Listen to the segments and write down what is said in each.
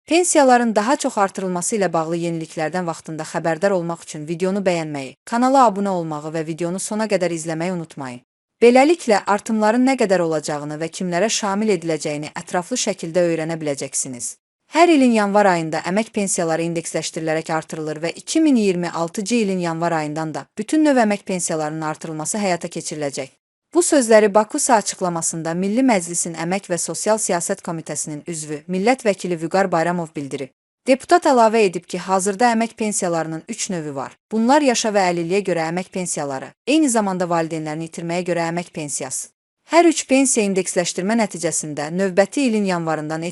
Pensiyaların daha çox artırılması ilə bağlı yeniliklərdən vaxtında xəbərdar olmaq üçün videonu bəyənməyi, kanala abunə olmağı və videonu sona qədər izləməyi unutmayın. Beləliklə, artımların nə qədər olacağını və kimlərə şamil ediləcəyini ətraflı şəkildə öyrənə biləcəksiniz. Hər ilin yanvar ayında əmək pensiyaları indeksləşdirilərək artırılır və 2026-cı ilin yanvar ayından da bütün növ əmək pensiyalarının artırılması həyata keçiriləcək. Bu sözləri Bakusa açıqlamasında Milli Məclisin Əmək və Sosial Siyasət Komitəsinin üzvü, millət vəkili Vüqar Bayramov bildirib. Deputat əlavə edib ki, hazırda əmək pensiyalarının 3 növü var. Bunlar yaşa və əlilliyə görə əmək pensiyaları, eyni zamanda valideynlərini itirməyə görə əmək pensiyası. Hər üç pensiya indeksləşdirmə nəticəsində növbəti ilin yanvarından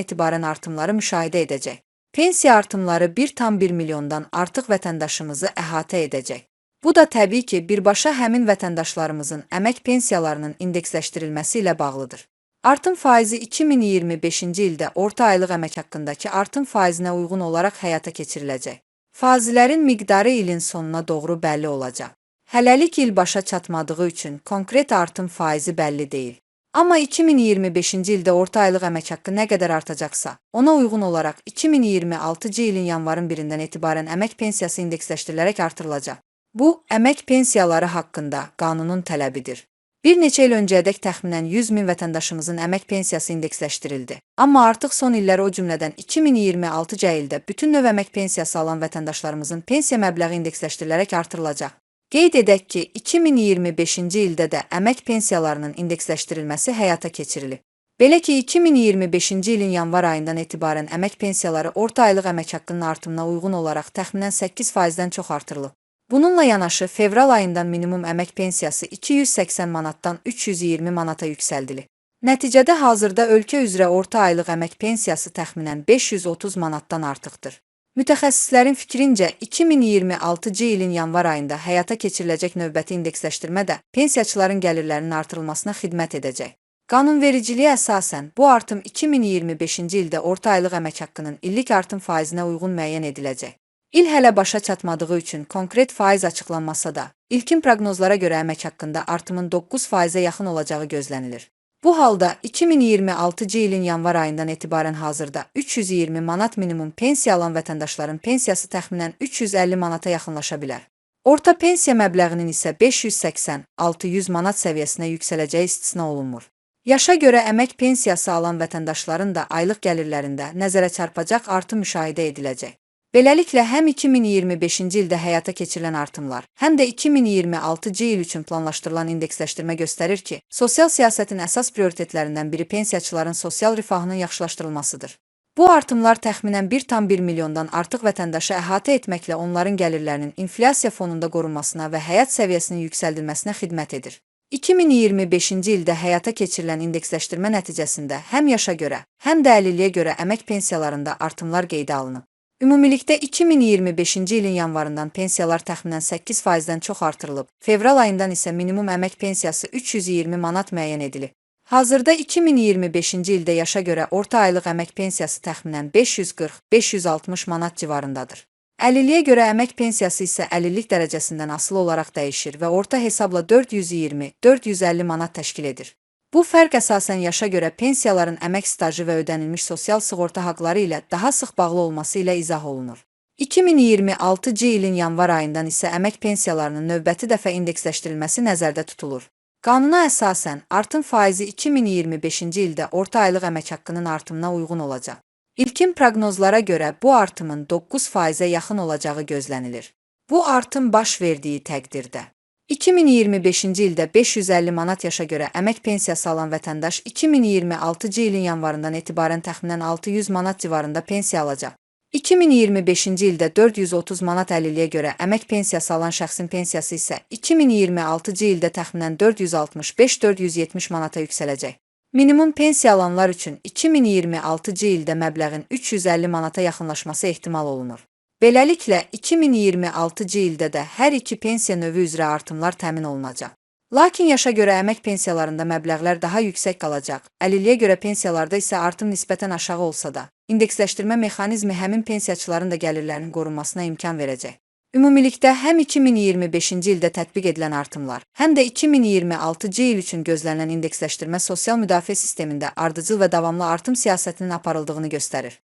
etibarən artımları müşahidə edəcək. Pensiya artımları 1,1 milyondan artıq vətəndaşımızı əhatə edəcək. Bu da təbii ki, birbaşa həmin vətəndaşlarımızın əmək pensiyalarının indeksləşdirilməsi ilə bağlıdır. Artım faizi 2025-ci ildə orta aylıq əmək haqqındakı artım faizinə uyğun olaraq həyata keçiriləcək. Faizlərin miqdarı ilin sonuna doğru bəlli olacaq. Hələlik il başa çatmadığı üçün konkret artım faizi bəlli deyil. Amma 2025-ci ildə orta aylıq əmək haqqı nə qədər artacaqsa, ona uyğun olaraq 2026-cı ilin yanvarın 1-dən etibarən əmək pensiyası indeksləşdirilərək artırılacaq. Bu, əmək pensiyaları haqqında qanunun tələbidir. Bir neçə il öncədək təxminən 100 min vətəndaşımızın əmək pensiyası indeksləşdirildi. Amma artıq son illər o cümlədən 2026-cı ildə bütün növ əmək pensiyası alan vətəndaşlarımızın pensiya məbləği indeksləşdirilərək artırılacaq. Qeyd edək ki, 2025-ci ildə də əmək pensiyalarının indeksləşdirilməsi həyata keçirilib. Belə ki, 2025-ci ilin yanvar ayından etibarən əmək pensiyaları orta aylıq əmək haqqının artımına uyğun olaraq təxminən 8%-dən çox artırılıb. Bununla yanaşı, fevral ayından minimum əmək pensiyası 280 manatdan 320 manata yüksəldilib. Nəticədə hazırda ölkə üzrə orta aylıq əmək pensiyası təxminən 530 manatdan artıqdır. Mütəxəssislərin fikrincə, 2026-cı ilin yanvar ayında həyata keçiriləcək növbəti indeksləşdirmə də pensiyaçıların gəlirlərinin artırılmasına xidmət edəcək. Qanunvericiliyə əsasən, bu artım 2025-ci ildə orta aylıq əmək haqqının illik artım faizinə uyğun müəyyən ediləcək. İl hələ başa çatmadığı üçün konkret faiz açıqlanmasa da, ilkin proqnozlara görə əmək haqqında artımın 9%-ə yaxın olacağı gözlənilir. Bu halda 2026-cı ilin yanvar ayından etibarən hazırda 320 manat minimum pensiya alan vətəndaşların pensiyası təxminən 350 manata yaxınlaşa bilər. Orta pensiya məbləğinin isə 580-600 manat səviyyəsinə yüksələcəyi istisna olunmur. Yaşa görə əmək pensiyası alan vətəndaşların da aylıq gəlirlərində nəzərə çarpacaq artım müşahidə ediləcək. Beləliklə, həm 2025-ci ildə həyata keçirilən artımlar, həm də 2026-cı il üçün planlaşdırılan indeksləşdirmə göstərir ki, sosial siyasətin əsas prioritetlərindən biri pensiyaçıların sosial rifahının yaxşılaşdırılmasıdır. Bu artımlar təxminən 1,1 milyondan artıq vətəndaşı əhatə etməklə onların gəlirlərinin inflyasiya fonunda qorunmasına və həyat səviyyəsinin yüksəldilməsinə xidmət edir. 2025-ci ildə həyata keçirilən indeksləşdirmə nəticəsində həm yaşa görə, həm də əlilliyə görə əmək pensiyalarında artımlar qeydə alınıb. Ümumilikdə 2025-ci ilin yanvarından pensiyalar təxminən 8%-dən çox artırılıb, fevral ayından isə minimum əmək pensiyası 320 manat müəyyən edilib. Hazırda 2025-ci ildə yaşa görə orta aylıq əmək pensiyası təxminən 540-560 manat civarındadır. Əlilliyə görə əmək pensiyası isə əlillik dərəcəsindən asılı olaraq dəyişir və orta hesabla 420-450 manat təşkil edir. Bu fərq əsasən yaşa görə pensiyaların əmək stajı və ödənilmiş sosial sığorta haqları ilə daha sıx bağlı olması ilə izah olunur. 2026-cı ilin yanvar ayından isə əmək pensiyalarının növbəti dəfə indeksləşdirilməsi nəzərdə tutulur. Qanuna əsasən, artım faizi 2025-ci ildə orta aylıq əmək haqqının artımına uyğun olacaq. İlkin proqnozlara görə bu artımın 9%-ə yaxın olacağı gözlənilir. Bu artım baş verdiyi təqdirdə 2025-ci ildə 550 manat yaşa görə əmək pensiyası alan vətəndaş 2026-cı ilin yanvarından etibarən təxminən 600 manat civarında pensiya alacaq. 2025-ci ildə 430 manat əlilliyə görə əmək pensiyası alan şəxsin pensiyası isə 2026-cı ildə təxminən 465-470 manata yüksələcək. Minimum pensiya alanlar üçün 2026-cı ildə məbləğin 350 manata yaxınlaşması ehtimal olunur. Beləliklə, 2026-cı ildə də hər iki pensiya növü üzrə artımlar təmin olunacaq. Lakin yaşa görə əmək pensiyalarında məbləğlər daha yüksək qalacaq, əlilliyə görə pensiyalarda isə artım nisbətən aşağı olsa da, indeksləşdirmə mexanizmi həmin pensiyaçıların da gəlirlərinin qorunmasına imkan verəcək. Ümumilikdə, həm 2025-ci ildə tətbiq edilən artımlar, həm də 2026-cı il üçün gözlənilən indeksləşdirmə sosial müdafiə sistemində ardıcıl və davamlı artım siyasətinin aparıldığını göstərir.